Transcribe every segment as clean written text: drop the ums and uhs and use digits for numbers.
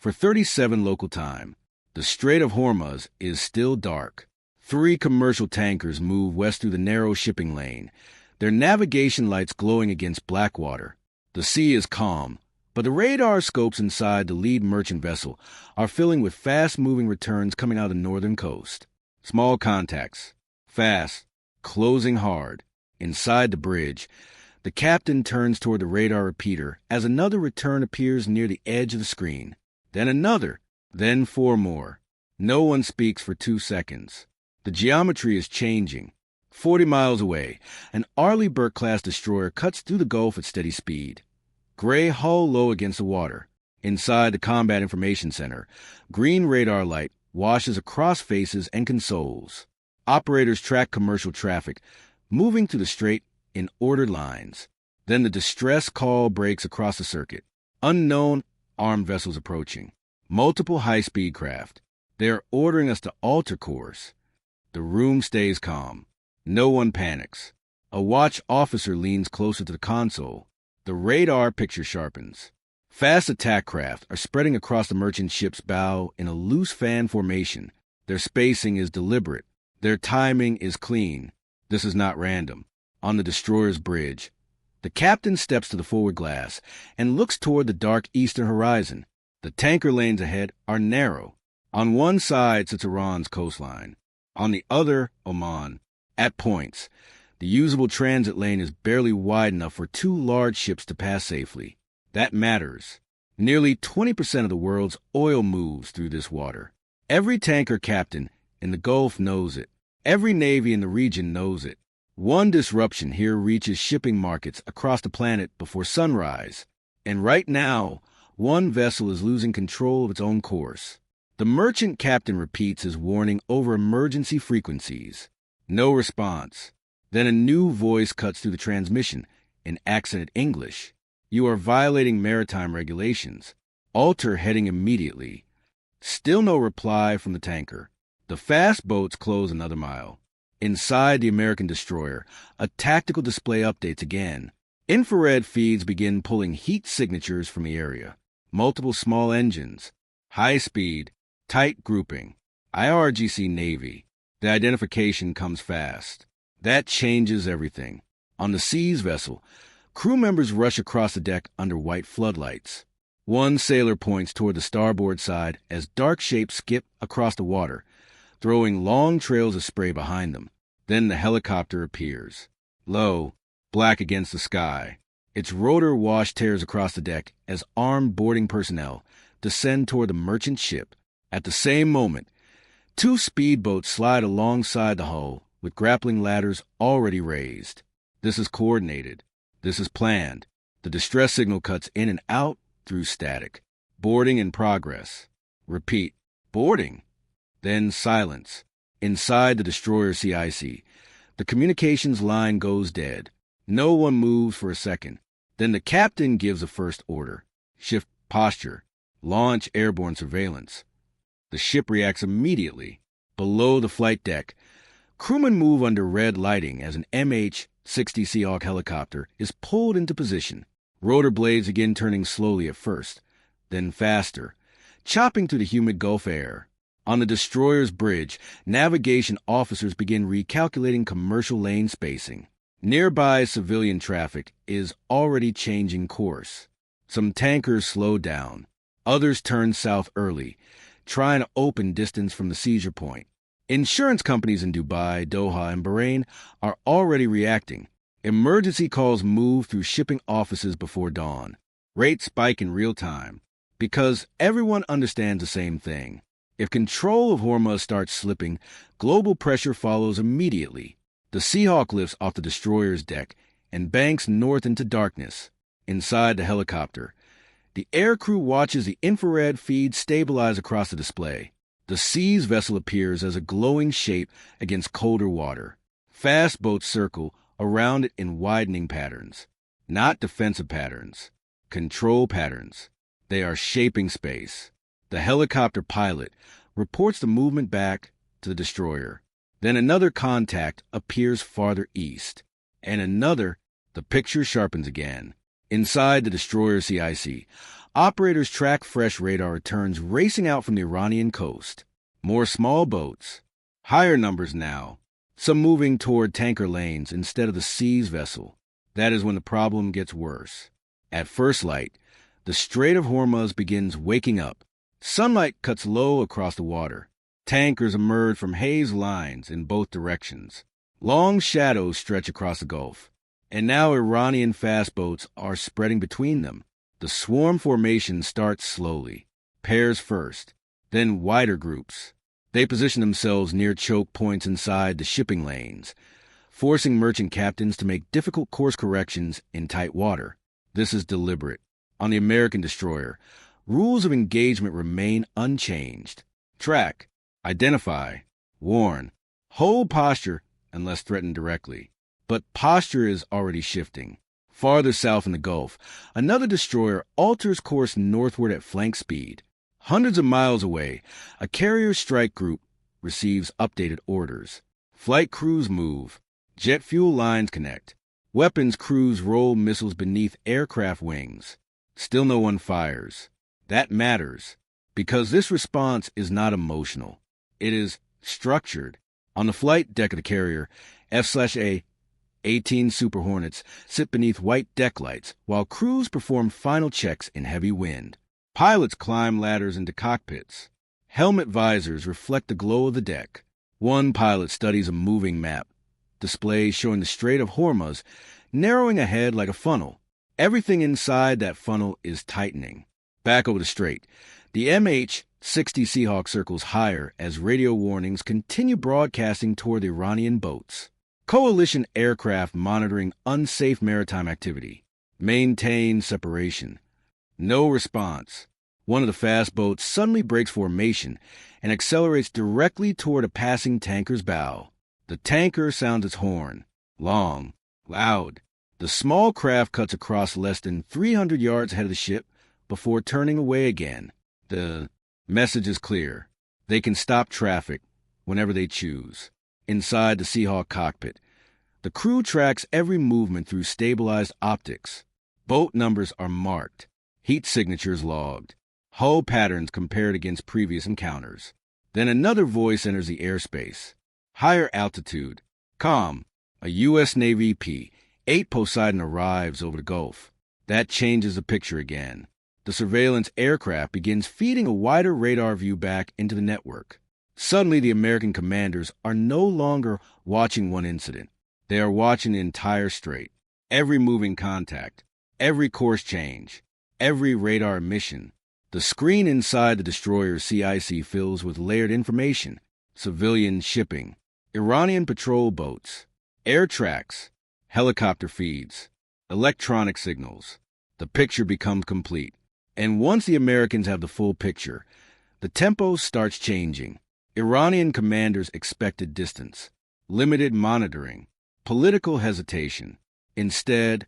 For 37 local time, the Strait of Hormuz is still dark. 3 commercial tankers move west through the narrow shipping lane, their navigation lights glowing against black water. The sea is calm, but the radar scopes inside the lead merchant vessel are filling with fast-moving returns coming out of the northern coast. Small contacts. Fast. Closing hard. Inside the bridge, the captain turns toward the radar repeater as another return appears near the edge of the screen. Then another. Then 4 more. No one speaks for 2 seconds. The geometry is changing. 40 miles away, an Arleigh Burke-class destroyer cuts through the Gulf at steady speed. Gray hull low against the water. Inside the Combat Information Center, green radar light washes across faces and consoles. Operators track commercial traffic, moving through the strait in ordered lines. Then the distress call breaks across the circuit. Unknown armed vessels approaching. Multiple high-speed craft. They are ordering us to alter course. The room stays calm. No one panics. A watch officer leans closer to the console. The radar picture sharpens. Fast attack craft are spreading across the merchant ship's bow in a loose fan formation. Their spacing is deliberate. Their timing is clean. This is not random. On the destroyer's bridge, the captain steps to the forward glass and looks toward the dark eastern horizon. The tanker lanes ahead are narrow. On one side sits Iran's coastline. On the other, Oman. At points, the usable transit lane is barely wide enough for 2 large ships to pass safely. That matters. Nearly 20% of the world's oil moves through this water. Every tanker captain in the Gulf knows it. Every navy in the region knows it. One disruption here reaches shipping markets across the planet before sunrise. And right now, one vessel is losing control of its own course. The merchant captain repeats his warning over emergency frequencies. No response. Then a new voice cuts through the transmission in accented English. You are violating maritime regulations. Alter heading immediately. Still no reply from the tanker. The fast boats close another mile. Inside the American destroyer, a tactical display updates again. Infrared feeds begin pulling heat signatures from the area. Multiple small engines. High speed. Tight grouping. IRGC Navy. The identification comes fast. That changes everything. On the Seas vessel, crew members rush across the deck under white floodlights. One sailor points toward the starboard side as dark shapes skip across the water, throwing long trails of spray behind them. Then the helicopter appears. Low, black against the sky. Its rotor wash tears across the deck as armed boarding personnel descend toward the merchant ship. At the same moment, 2 speedboats slide alongside the hull with grappling ladders already raised. This is coordinated. This is planned. The distress signal cuts in and out through static. Boarding in progress. Repeat. Boarding. Then silence. Inside the destroyer CIC, the communications line goes dead. No one moves for a second. Then the captain gives a first order. Shift posture. Launch airborne surveillance. The ship reacts immediately. Below the flight deck, crewmen move under red lighting as an MH-60 Seahawks helicopter is pulled into position. Rotor blades begin turning slowly at first, then faster, chopping through the humid Gulf air. On the destroyer's bridge, navigation officers begin recalculating commercial lane spacing. Nearby civilian traffic is already changing course. Some tankers slow down. Others turn south early, trying to open distance from the seizure point. Insurance companies in Dubai, Doha, and Bahrain are already reacting. Emergency calls move through shipping offices before dawn. Rates spike in real time because everyone understands the same thing. If control of Hormuz starts slipping, global pressure follows immediately. The Seahawk lifts off the destroyer's deck and banks north into darkness. Inside the helicopter, the aircrew watches the infrared feed stabilize across the display. The Seas vessel appears as a glowing shape against colder water. Fast boats circle around it in widening patterns. Not defensive patterns. Control patterns. They are shaping space. The helicopter pilot reports the movement back to the destroyer. Then another contact appears farther east. And another. The picture sharpens again. Inside the destroyer CIC, Operators track fresh radar returns racing out from the Iranian coast. More small boats. Higher numbers now. Some moving toward tanker lanes instead of the seas vessel. That is when the problem gets worse. At first light, the Strait of Hormuz begins waking up. Sunlight cuts low across the water. Tankers emerge from haze lines in both directions. Long shadows stretch across the Gulf. And now Iranian fast boats are spreading between them. The swarm formation starts slowly. Pairs first, then wider groups. They position themselves near choke points inside the shipping lanes, forcing merchant captains to make difficult course corrections in tight water. This is deliberate. On the American destroyer, rules of engagement remain unchanged. Track, identify, warn, hold posture unless threatened directly. But posture is already shifting. Farther south in the Gulf, another destroyer alters course northward at flank speed. Hundreds of miles away, a carrier strike group receives updated orders. Flight crews move. Jet fuel lines connect. Weapons crews roll missiles beneath aircraft wings. Still no one fires. That matters, because this response is not emotional. It is structured. On the flight deck of the carrier, F/A 18 Super Hornets sit beneath white deck lights while crews perform final checks in heavy wind. Pilots climb ladders into cockpits. Helmet visors reflect the glow of the deck. One pilot studies a moving map, display showing the Strait of Hormuz narrowing ahead like a funnel. Everything inside that funnel is tightening. Back over the strait, the MH-60 Seahawks circles higher as radio warnings continue broadcasting toward the Iranian boats. Coalition aircraft monitoring unsafe maritime activity. Maintain separation. No response. One of the fast boats suddenly breaks formation and accelerates directly toward a passing tanker's bow. The tanker sounds its horn. Long, loud. The small craft cuts across less than 300 yards ahead of the ship before turning away again. The message is clear. They can stop traffic whenever they choose. Inside the Seahawk cockpit, the crew tracks every movement through stabilized optics. Boat numbers are marked. Heat signatures logged. Hull patterns compared against previous encounters. Then another voice enters the airspace. Higher altitude. Calm. A U.S. Navy P-8 Poseidon arrives over the Gulf. That changes the picture again. The surveillance aircraft begins feeding a wider radar view back into the network. Suddenly, the American commanders are no longer watching one incident. They are watching the entire strait. Every moving contact. Every course change. Every radar emission. The screen inside the destroyer's CIC fills with layered information. Civilian shipping. Iranian patrol boats. Air tracks. Helicopter feeds. Electronic signals. The picture becomes complete. And once the Americans have the full picture, the tempo starts changing. Iranian commanders expected distance. Limited monitoring. Political hesitation. Instead,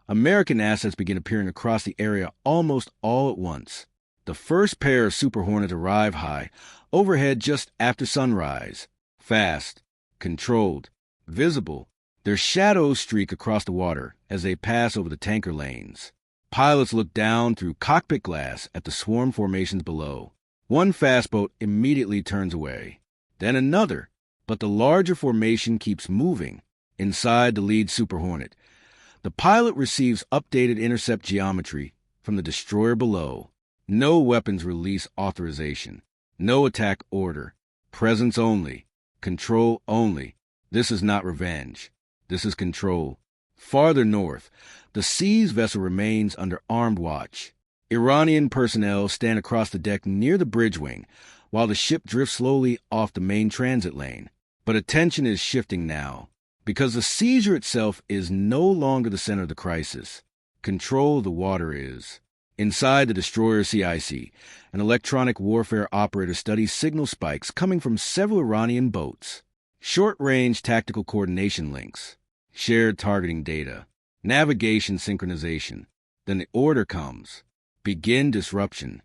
American assets begin appearing across the area almost all at once. The first pair of Super Hornets arrive high, overhead just after sunrise. Fast, controlled, visible. Their shadows streak across the water as they pass over the tanker lanes. Pilots look down through cockpit glass at the swarm formations below. One fast boat immediately turns away. Then another, but the larger formation keeps moving. Inside the lead Super Hornet, the pilot receives updated intercept geometry from the destroyer below. No weapons release authorization. No attack order. Presence only. Control only. This is not revenge. This is control. Farther north, the seas vessel remains under armed watch. Iranian personnel stand across the deck near the bridge wing, while the ship drifts slowly off the main transit lane. But attention is shifting now, because the seizure itself is no longer the center of the crisis. Control of the water is. Inside the destroyer CIC, an electronic warfare operator studies signal spikes coming from several Iranian boats. Short-range tactical coordination links. Shared targeting data. Navigation synchronization. Then the order comes. Begin disruption.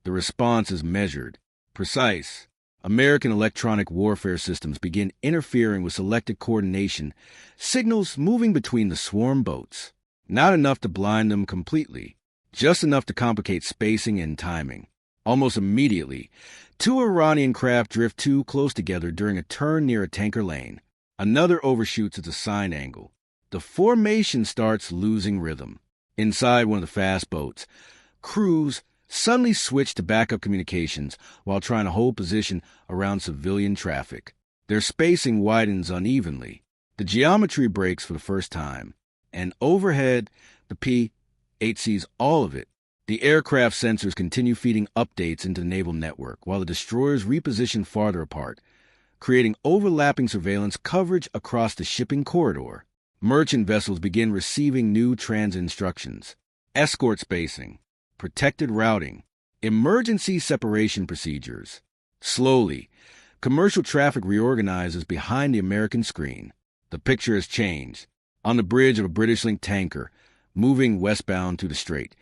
The response is measured, precise. American electronic warfare systems begin interfering with selected coordination, signals moving between the swarm boats. Not enough to blind them completely, just enough to complicate spacing and timing. Almost immediately, two Iranian craft drift too close together during a turn near a tanker lane. Another overshoots at a sine angle. The formation starts losing rhythm. Inside one of the fast boats, crews suddenly switch to backup communications while trying to hold position around civilian traffic. Their spacing widens unevenly. The geometry breaks for the first time, and overhead, the P-8 sees all of it. The aircraft sensors continue feeding updates into the naval network while the destroyers reposition farther apart, creating overlapping surveillance coverage across the shipping corridor. Merchant vessels begin receiving new transit instructions: escort spacing, protected routing, emergency separation procedures. Slowly, commercial traffic reorganizes behind the American screen. The picture has changed. On the bridge of a British-linked tanker, moving westbound through the strait,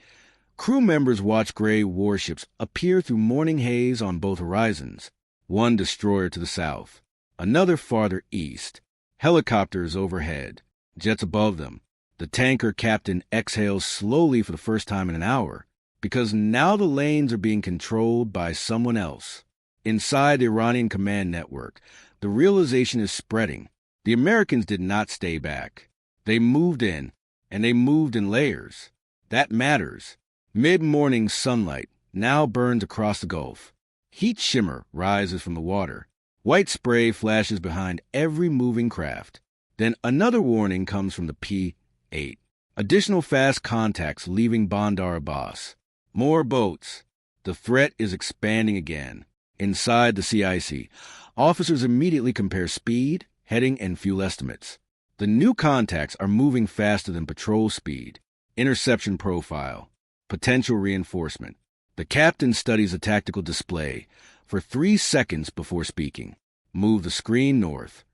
crew members watch gray warships appear through morning haze on both horizons. One destroyer to the south, another farther east. Helicopters overhead, jets above them. The tanker captain exhales slowly for the first time in an hour, because now the lanes are being controlled by someone else. Inside the Iranian command network, the realization is spreading. The Americans did not stay back. They moved in, and they moved in layers. That matters. Mid-morning sunlight now burns across the Gulf. Heat shimmer rises from the water. White spray flashes behind every moving craft. Then another warning comes from the P-8. Additional fast contacts leaving Bandar Abbas. More boats. The threat is expanding again. Inside the CIC, officers immediately compare speed, heading, and fuel estimates. The new contacts are moving faster than patrol speed. Interception profile. Potential reinforcement. The captain studies a tactical display for 3 seconds before speaking. Move the screen north.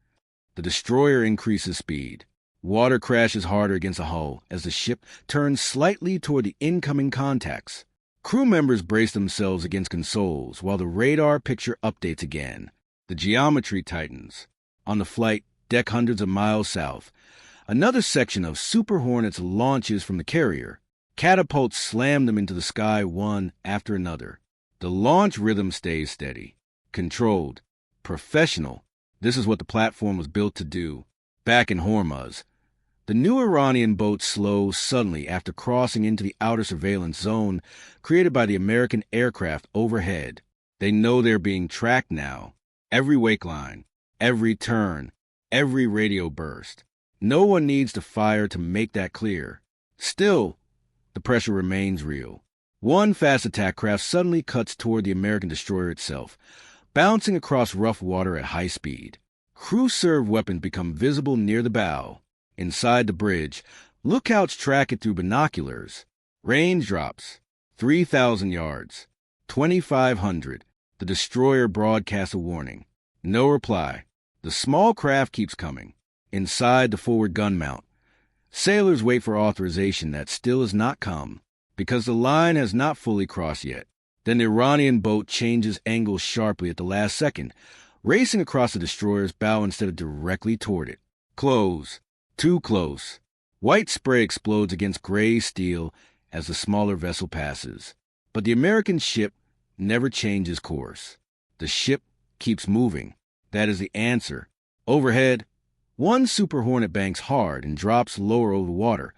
The destroyer increases speed. Water crashes harder against the hull as the ship turns slightly toward the incoming contacts. Crew members brace themselves against consoles while the radar picture updates again. The geometry tightens. On the flight deck hundreds of miles south, another section of Super Hornets launches from the carrier. Catapults slam them into the sky one after another. The launch rhythm stays steady, controlled, professional. This is what the platform was built to do. Back in Hormuz, the new Iranian boat slows suddenly after crossing into the outer surveillance zone created by the American aircraft overhead. They know they're being tracked now. Every wake line, every turn, every radio burst. No one needs to fire to make that clear. Still, the pressure remains real. One fast attack craft suddenly cuts toward the American destroyer itself, bouncing across rough water at high speed. Crew-served weapons become visible near the bow. Inside the bridge, lookouts track it through binoculars. Range drops. 3,000 yards. 2,500. The destroyer broadcasts a warning. No reply. The small craft keeps coming. Inside the forward gun mount, sailors wait for authorization that still has not come, because the line has not fully crossed yet. Then the Iranian boat changes angle sharply at the last second, racing across the destroyer's bow instead of directly toward it. Close. Too close. White spray explodes against gray steel as the smaller vessel passes. But the American ship never changes course. The ship keeps moving. That is the answer. Overhead, one Super Hornet banks hard and drops lower over the water,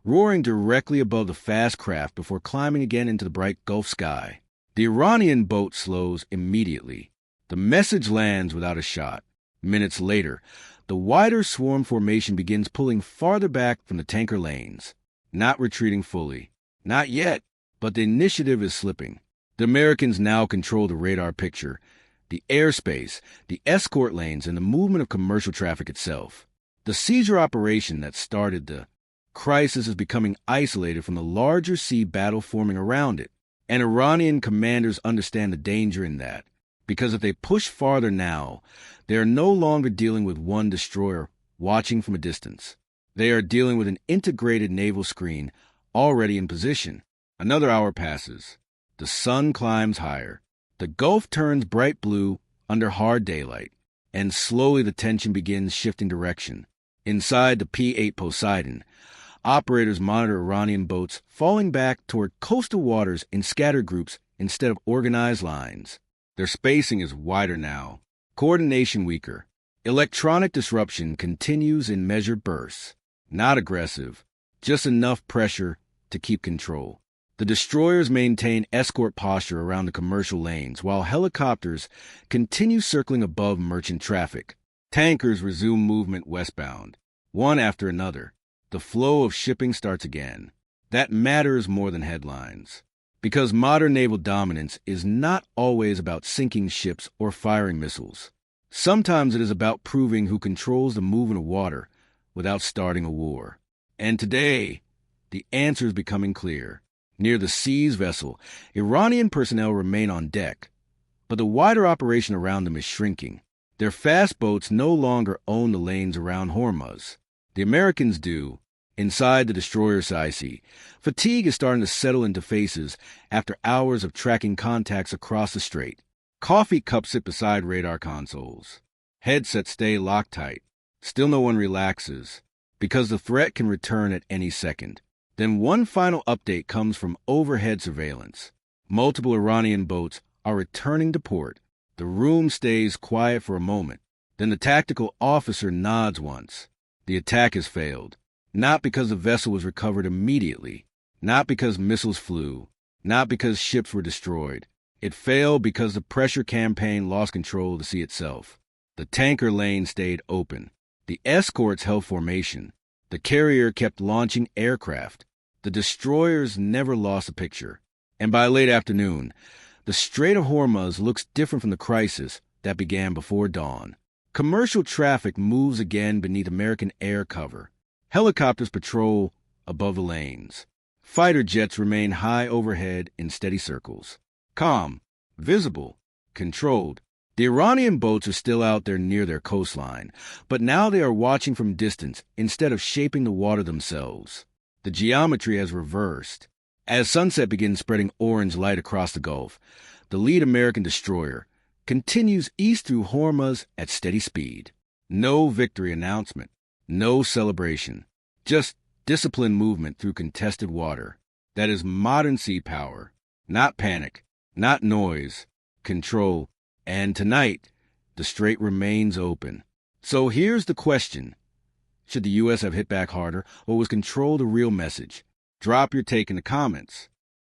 roaring directly above the fast craft before climbing again into the bright Gulf sky. The Iranian boat slows immediately. The message lands without a shot. Minutes later, the wider swarm formation begins pulling farther back from the tanker lanes. Not retreating fully. Not yet, but the initiative is slipping. The Americans now control the radar picture, the airspace, the escort lanes, and the movement of commercial traffic itself. The seizure operation that started the crisis is becoming isolated from the larger sea battle forming around it. And Iranian commanders understand the danger in that, because if they push farther now, they are no longer dealing with one destroyer watching from a distance. They are dealing with an integrated naval screen already in position. Another hour passes. The sun climbs higher. The Gulf turns bright blue under hard daylight, and slowly the tension begins shifting direction. Inside the P-8 Poseidon, Operators monitor Iranian boats falling back toward coastal waters in scattered groups instead of organized lines. Their spacing is wider now, coordination weaker. Electronic disruption continues in measured bursts. Not aggressive, just enough pressure to keep control. The destroyers maintain escort posture around the commercial lanes, while helicopters continue circling above merchant traffic. Tankers resume movement westbound, one after another. The flow of shipping starts again. That matters more than headlines, because modern naval dominance is not always about sinking ships or firing missiles. Sometimes it is about proving who controls the movement of water without starting a war. And today, the answer is becoming clear. Near the Seas vessel, Iranian personnel remain on deck, but the wider operation around them is shrinking. Their fast boats no longer own the lanes around Hormuz. The Americans do, inside the destroyer Sea. Fatigue is starting to settle into faces after hours of tracking contacts across the strait. Coffee cups sit beside radar consoles. Headsets stay locked tight. Still no one relaxes, because the threat can return at any second. Then one final update comes from overhead surveillance. Multiple Iranian boats are returning to port. The room stays quiet for a moment. Then the tactical officer nods once. The attack has failed. Not because the vessel was recovered immediately. Not because missiles flew. Not because ships were destroyed. It failed because the pressure campaign lost control of the sea itself. The tanker lane stayed open. The escorts held formation. The carrier kept launching aircraft. The destroyers never lost a picture. And by late afternoon, the Strait of Hormuz looks different from the crisis that began before dawn. Commercial traffic moves again beneath American air cover. Helicopters patrol above the lanes. Fighter jets remain high overhead in steady circles. Calm, visible, controlled. The Iranian boats are still out there near their coastline, but now they are watching from distance instead of shaping the water themselves. The geometry has reversed. As sunset begins spreading orange light across the Gulf, the lead American destroyer continues east through Hormuz at steady speed. No victory announcement, no celebration, just disciplined movement through contested water. That is modern sea power, not panic, not noise, control. And tonight, the strait remains open. So here's the question. Should the U.S. have hit back harder, or was control the real message? Drop your take in the comments.